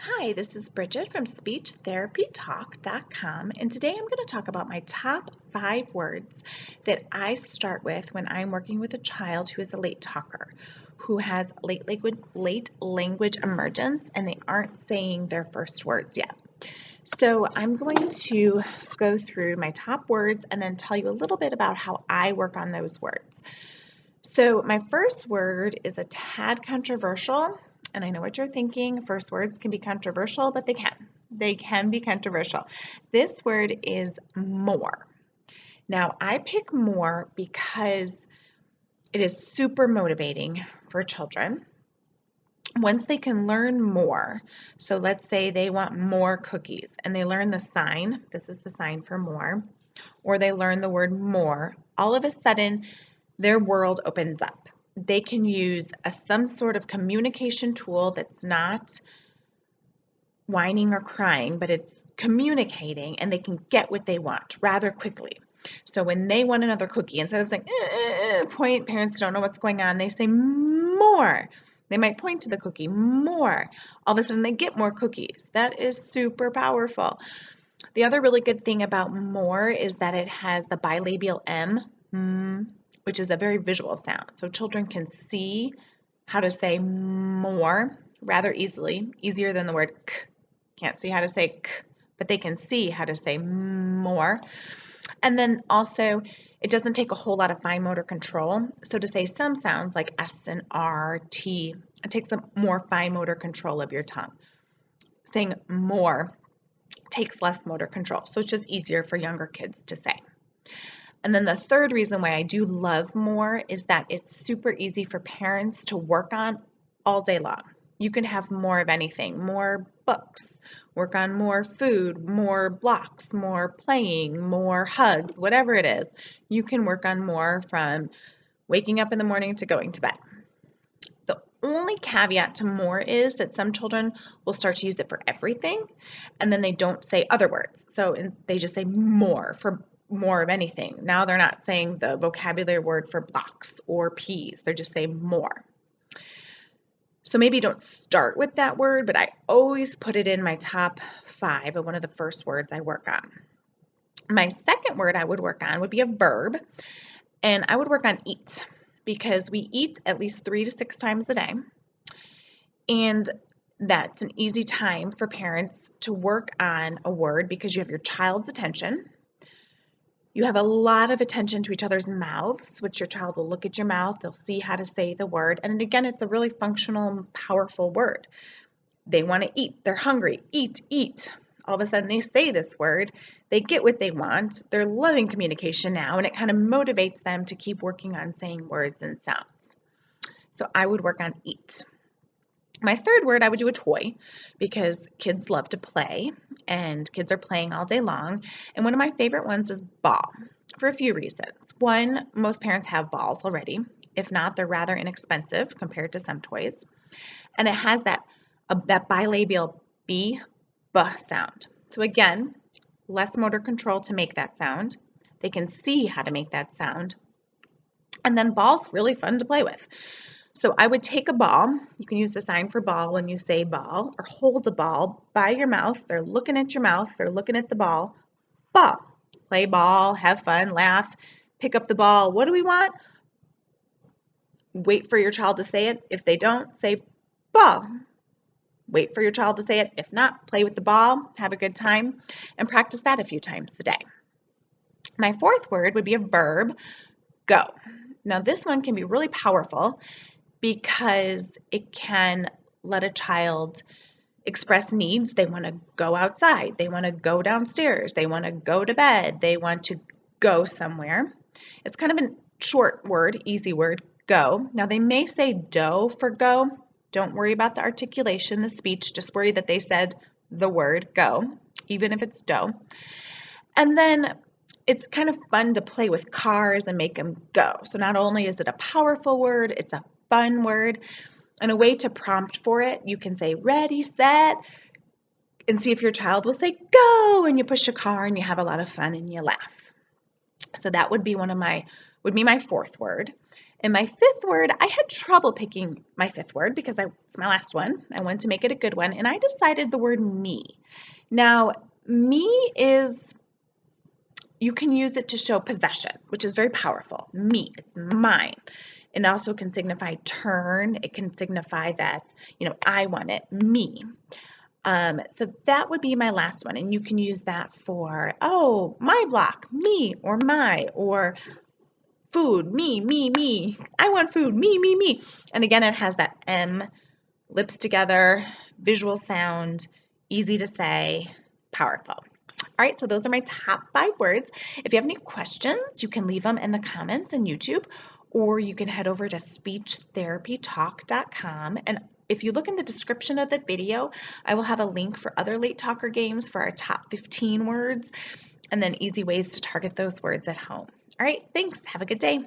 Hi, this is Bridget from SpeechTherapyTalk.com, and today I'm going to talk about my top 5 words that I start with when I'm working with a child who is a late talker, who has late language emergence, and they aren't saying their first words yet. So I'm going to go through my top words and then tell you a little bit about how I work on those words. So my first word is a tad controversial, and I know what you're thinking. First words can be controversial, but they can. They can be controversial. This word is more. Now, I pick more because it is super motivating for children. Once they can learn more, so let's say they want more cookies and they learn the sign, this is the sign for more, or they learn the word more, all of a sudden their world opens up. They can use some sort of communication tool that's not whining or crying, but it's communicating, and they can get what they want rather quickly. So when they want another cookie, instead of saying, point, parents don't know what's going on, they say more. They might point to the cookie, more. All of a sudden they get more cookies. That is super powerful. The other really good thing about more is that it has the bilabial M, which is a very visual sound. So children can see how to say more rather easily, easier than the word k. Can't see how to say k, but they can see how to say more. And then also, it doesn't take a whole lot of fine motor control. So to say some sounds like S and R, T, it takes a more fine motor control of your tongue. Saying more takes less motor control. So it's just easier for younger kids to say. And then the third reason why I do love more is that it's super easy for parents to work on all day long. You can have more of anything, more books, work on more food, more blocks, more playing, more hugs, whatever it is. You can work on more from waking up in the morning to going to bed. The only caveat to more is that some children will start to use it for everything, and then they don't say other words. So they just say more for more of anything. Now they're not saying the vocabulary word for blocks or peas. They're just saying more. So maybe don't start with that word, but I always put it in my top 5 of one of the first words I work on. My second word I would work on would be a verb, and I would work on eat, because we eat at least 3 to 6 times a day, and that's an easy time for parents to work on a word because you have your child's attention. You have a lot of attention to each other's mouths, which your child will look at your mouth, they'll see how to say the word, and again, it's a really functional, powerful word. They want to eat, they're hungry, eat, eat. All of a sudden they say this word, they get what they want, they're loving communication now, and it kind of motivates them to keep working on saying words and sounds. So I would work on eat. My third word, I would do a toy, because kids love to play and kids are playing all day long. And one of my favorite ones is ball, for a few reasons. One, most parents have balls already. If not, they're rather inexpensive compared to some toys. And it has that bilabial B sound. So again, less motor control to make that sound. They can see how to make that sound. And then ball's really fun to play with. So I would take a ball, you can use the sign for ball when you say ball, or hold a ball by your mouth. They're looking at your mouth, they're looking at the ball. Ball. Play ball, have fun, laugh, pick up the ball. What do we want? Wait for your child to say it. If they don't, say ball. Wait for your child to say it. If not, play with the ball, have a good time, and practice that a few times a day. My fourth word would be a verb, go. Now this one can be really powerful because it can let a child express needs. They want to go outside. They want to go downstairs. They want to go to bed. They want to go somewhere. It's kind of a short word, easy word, go. Now they may say do for go. Don't worry about the articulation, the speech. Just worry that they said the word go, even if it's do. And then it's kind of fun to play with cars and make them go. So not only is it a powerful word, it's a fun word, and a way to prompt for it. You can say ready, set, and see if your child will say go, and you push a car and you have a lot of fun and you laugh. So that would be my fourth word. And my fifth word, I had trouble picking my fifth word because it's my last one. I wanted to make it a good one, and I decided the word me. Now, me is, you can use it to show possession, which is very powerful. Me, it's mine. It also can signify turn. It can signify that, I want it, me. So that would be my last one. And you can use that for, oh, my block, me, or my, or food, me, me, me. I want food, me, me, me. And again, it has that M, lips together, visual sound, easy to say, powerful. All right, so those are my top 5 words. If you have any questions, you can leave them in the comments in YouTube, or you can head over to speechtherapytalk.com. And if you look in the description of the video, I will have a link for other Late Talker games for our top 15 words, and then easy ways to target those words at home. All right, thanks. Have a good day.